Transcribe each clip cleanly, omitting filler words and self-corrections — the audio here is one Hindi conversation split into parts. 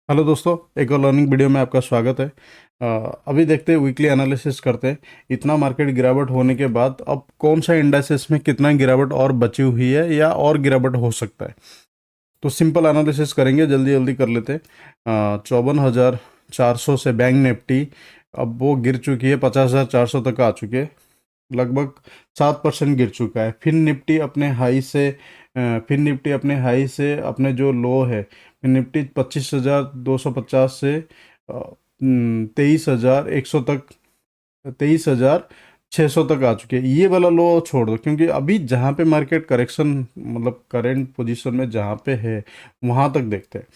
हेलो दोस्तों, एक और लर्निंग वीडियो में आपका स्वागत है। अभी देखते हैं, वीकली एनालिसिस करते हैं। इतना मार्केट गिरावट होने के बाद अब कौन सा इंडेक्सेस में कितना गिरावट और बची हुई है या और गिरावट हो सकता है। तो सिंपल एनालिसिस करेंगे, जल्दी जल्दी कर लेते हैं। 54,400 से बैंक निफ्टी अब वो गिर चुकी है, 50,400 तक आ चुके हैं। लगभग 7% गिर चुका है। फिर निफ्टी अपने हाई से अपने जो लो है, फिर निफ्टी 25,250 से 23,100 तक, 23,600 तक आ चुके हैं। ये वाला लो छोड़ दो, क्योंकि अभी जहाँ पे मार्केट करेक्शन, मतलब करेंट पोजीशन में जहाँ पे है वहाँ तक देखते हैं।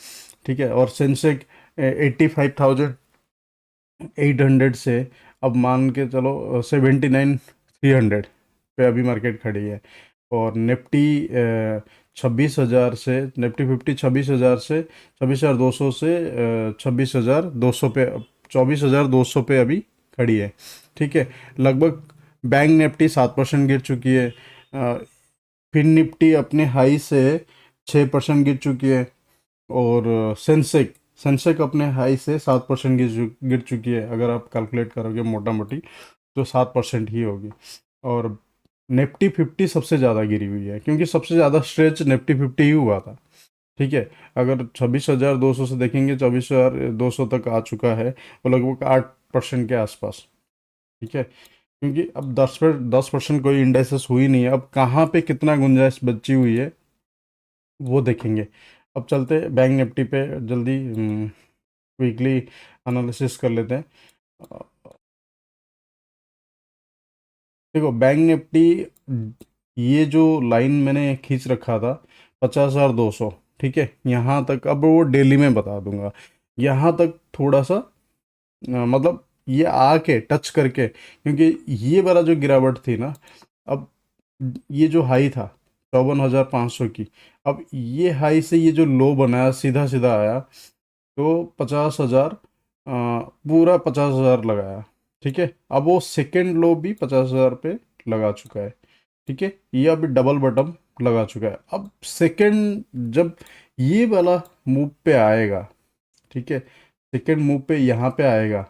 ठीक है। और सेंसेक्स 85,800 से अब मान के चलो 79,300 पे अभी मार्केट खड़ी है। और निफ्टी 26,000 से, निफ्टी 50 26,000 से 26,200 से 26,200 पे, 24,200 पे अभी खड़ी है। ठीक है। लगभग बैंक निफ्टी 7% गिर चुकी है। फिर निफ्टी अपने हाई से 6% गिर चुकी है। और सेंसेक अपने हाई से 7% गिर चुकी है। अगर आप कैलकुलेट करोगे मोटा मोटी तो 7% ही होगी। और निफ्टी 50 सबसे ज़्यादा गिरी हुई है, क्योंकि सबसे ज़्यादा स्ट्रेच निफ्टी 50 ही हुआ था। ठीक है। अगर 26,200 से देखेंगे, 24,200 तक आ चुका है, वो लगभग 8% के आसपास। ठीक है। क्योंकि अब 10% कोई इंडेक्सेस हुई नहीं है, अब कहाँ पे कितना गुंजाइश बची हुई है वो देखेंगे। अब चलते बैंक निफ्टी पे जल्दी, वीकली एनालिसिस कर लेते हैं। अ, देखो बैंक निफ्टी, ये जो लाइन मैंने खींच रखा था 50,200, ठीक है, यहाँ तक, अब वो डेली में बता दूंगा। यहाँ तक थोड़ा सा मतलब ये आके टच करके, क्योंकि ये वाला जो गिरावट थी ना, अब ये जो हाई था 54,500 की, अब ये हाई से ये जो लो बनाया सीधा सीधा आया, तो 50,000, पूरा 50,000 लगाया। ठीक है। अब वो सेकेंड लो भी 50,000 पे लगा चुका है। ठीक है। ये अभी डबल बटन लगा चुका है। अब सेकेंड जब ये वाला मूव पे आएगा, ठीक है, सेकेंड मूव पे यहाँ पे आएगा।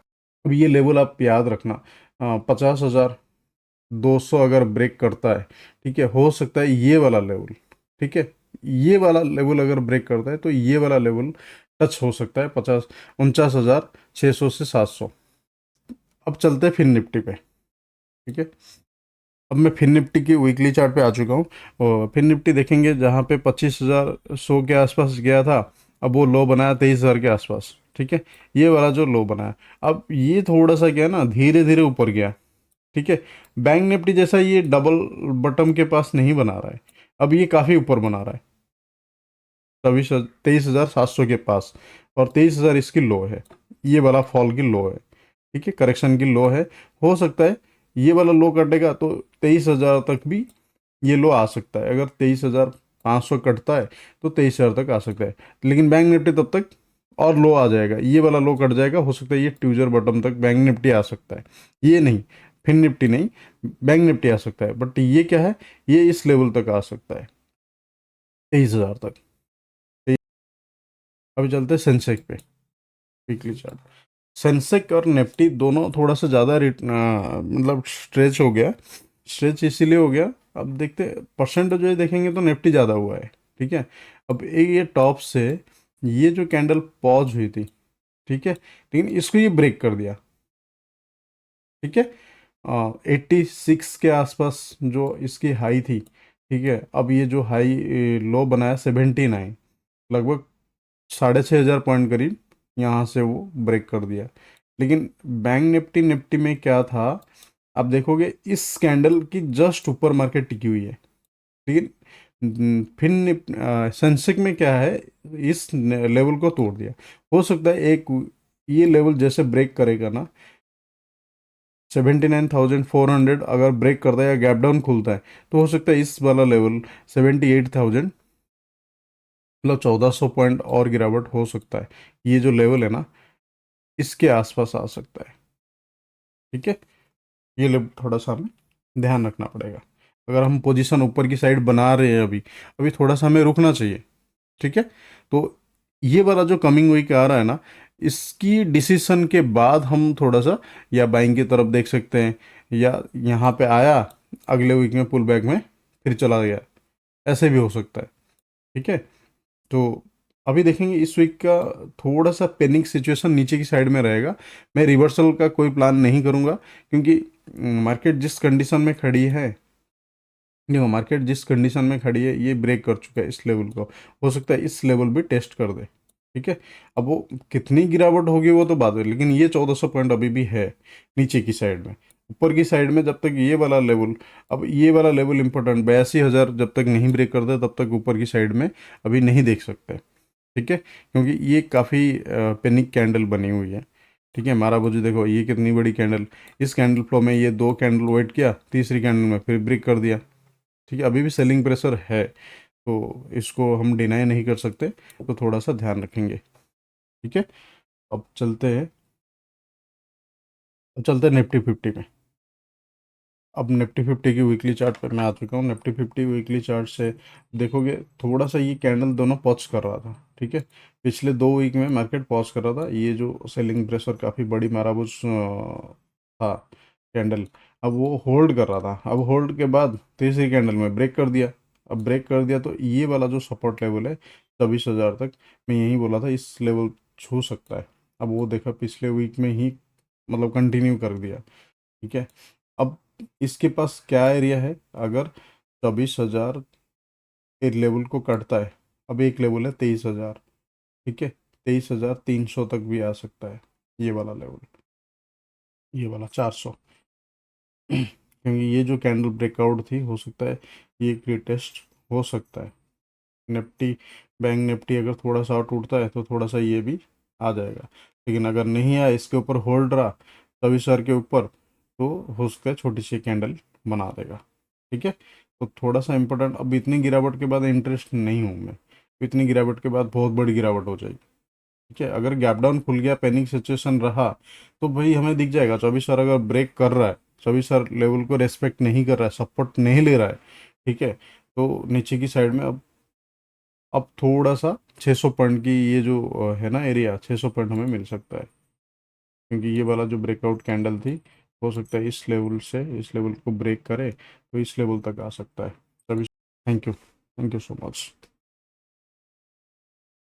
अब ये लेवल आप याद रखना, 50,200 अगर ब्रेक करता है, ठीक है, हो सकता है ये वाला लेवल, ठीक है, ये वाला लेवल अगर ब्रेक करता है तो ये वाला लेवल टच हो सकता है, 49,600 से 700। अब चलते हैं फिर निफ्टी पे। ठीक है। अब मैं फिर निफ्टी की वीकली चार्ट पे आ चुका हूँ। और फिर निफ्टी देखेंगे, जहाँ पे 25,100 के आसपास गया था, अब वो लो बनाया 23,000 के आसपास। ठीक है। ये वाला जो लो बनाया, अब ये थोड़ा सा क्या है ना, धीरे धीरे ऊपर गया। ठीक है। बैंक निफ्टी जैसा ये डबल बटन के पास नहीं बना रहा है, अब ये काफ़ी ऊपर बना रहा है, 23,700 के पास। और 23,000 इसकी लो है, ये वाला फॉल की लो है। ठीक है, करेक्शन की लो है। हो सकता है ये वाला लो कटेगा तो 23,000 तक भी ये लो आ सकता है। अगर 23,500 कटता है तो 23,000 तक आ सकता है। लेकिन बैंक निफ्टी तब तक और लो आ जाएगा, ये वाला लो कट जाएगा, हो सकता है ये ट्यूजर बटन तक बैंक निफ्टी आ सकता है। ये नहीं, फिन निफ्टी नहीं, बैंक निफ्टी आ सकता है। बट ये क्या है, ये इस लेवल तक आ सकता है, 23,000 तक। अभी चलते हैं सेंसेक्स पे, वीकली चार्ट। सेंसेक्स और निफ्टी दोनों थोड़ा सा ज़्यादा मतलब स्ट्रेच हो गया। स्ट्रेच इसीलिए हो गया, अब देखते परसेंटेज वाइज देखेंगे तो निफ्टी ज़्यादा हुआ है। ठीक है। अब ये टॉप से ये जो कैंडल पॉज हुई थी, ठीक है, लेकिन इसको ये ब्रेक कर दिया। ठीक है। 86 के आसपास जो इसकी हाई थी, ठीक है, अब ये जो हाई लो बनाया 79, लगभग 6,500 पॉइंट करीब, यहाँ से वो ब्रेक कर दिया। लेकिन बैंक निफ्टी निफ्टी में क्या था, आप देखोगे इस कैंडल की जस्ट ऊपर मार्केट टिकी हुई है। लेकिन फिर सेंसेक्स में क्या है, इस लेवल को तोड़ दिया। हो सकता है एक ये लेवल जैसे ब्रेक करेगा ना, 79,400 अगर ब्रेक करता है या गैप डाउन खुलता है, तो हो सकता है इस वाला लेवल 78,000, मतलब 1,400 पॉइंट और गिरावट हो सकता है। ये जो लेवल है ना, इसके आसपास आ सकता है। ठीक है। ये लेवल थोड़ा सा हमें ध्यान रखना पड़ेगा। अगर हम पोजीशन ऊपर की साइड बना रहे हैं अभी, अभी थोड़ा सा हमें रुकना चाहिए। ठीक है। तो ये वाला जो कमिंग वीक आ रहा है ना, इसकी डिसीजन के बाद हम थोड़ा सा या बाइंग की तरफ देख सकते हैं, या यहाँ पे आया, अगले वीक में पुल बैक में फिर चला गया, ऐसे भी हो सकता है। ठीक है, तो अभी देखेंगे इस वीक का थोड़ा सा पेनिक सिचुएशन नीचे की साइड में रहेगा। मैं रिवर्सल का कोई प्लान नहीं करूंगा, क्योंकि मार्केट जिस कंडीशन में खड़ी है, देखो मार्केट जिस कंडीशन में खड़ी है, ये ब्रेक कर चुका है इस लेवल को, हो सकता है इस लेवल भी टेस्ट कर दे। ठीक है, अब वो कितनी गिरावट होगी वो तो बात है, लेकिन ये 1400 पॉइंट अभी भी है नीचे की साइड में। ऊपर की साइड में जब तक ये वाला लेवल, अब ये वाला लेवल इंपॉर्टेंट, 82,000 जब तक नहीं ब्रेक कर दे तब तक ऊपर की साइड में अभी नहीं देख सकते। ठीक है, क्योंकि ये काफ़ी पेनिक कैंडल बनी हुई है। ठीक है, मारा बुझी देखो ये कितनी बड़ी कैंडल, इस कैंडल फ्लो में ये दो कैंडल वेट किया, तीसरी कैंडल में फिर ब्रेक कर दिया। ठीक है, अभी भी सेलिंग प्रेशर है, तो इसको हम डिनाई नहीं कर सकते, तो थोड़ा सा ध्यान रखेंगे। ठीक है, अब चलते हैं, अब चलते हैं निफ्टी फिफ्टी में। अब निफ्टी फिफ्टी की वीकली चार्ट पर मैं आ चुका हूँ। निफ्टी फिफ्टी वीकली चार्ट से देखोगे, थोड़ा सा ये कैंडल दोनों पॉज कर रहा था। ठीक है, पिछले 2 वीक में मार्केट पॉज कर रहा था, ये जो सेलिंग प्रेशर काफ़ी बड़ी माराबूज था कैंडल, अब वो होल्ड कर रहा था। अब होल्ड के बाद तीसरी कैंडल में ब्रेक कर दिया। अब ब्रेक कर दिया तो ये वाला जो सपोर्ट लेवल है 24,000 तक, मैं यही बोला था इस लेवल छू सकता है। अब वो देखा पिछले वीक में ही मतलब कंटिन्यू कर दिया। ठीक है, अब इसके पास क्या एरिया है, अगर 24,000 एक लेवल को कटता है, अब एक लेवल है 23,000। ठीक है, 23,300 तक भी आ सकता है ये वाला लेवल, ये वाला 400। क्योंकि ये जो कैंडल ब्रेकआउट थी, हो सकता है ये एक टेस्ट हो सकता है। निफ्टी, बैंक निफ्टी अगर थोड़ा सा और टूटता है तो थोड़ा सा ये भी आ जाएगा, लेकिन अगर नहीं आया, इसके ऊपर होल्ड रहा 24,000 के ऊपर, तो हो सकता है छोटी सी कैंडल बना देगा। ठीक है, तो थोड़ा सा इंपॉर्टेंट, अब इतनी गिरावट के बाद इंटरेस्ट नहीं हूँ मैं, इतनी गिरावट के बाद बहुत बड़ी गिरावट हो जाएगी। ठीक है, अगर गैप डाउन खुल गया, पैनिक सिचुएशन रहा, तो भाई हमें दिख जाएगा 24,000 अगर ब्रेक कर रहा है, 24,000 लेवल को रेस्पेक्ट नहीं कर रहा है, सपोर्ट नहीं ले रहा है। ठीक है, तो नीचे की साइड में अब थोड़ा सा 600 पॉइंट की ये जो है ना एरिया, 600 पॉइंट हमें मिल सकता है, क्योंकि ये वाला जो ब्रेकआउट कैंडल थी, हो सकता है इस लेवल से इस लेवल को ब्रेक करे तो इस लेवल तक आ सकता है। तभी, thank you, thank you so much.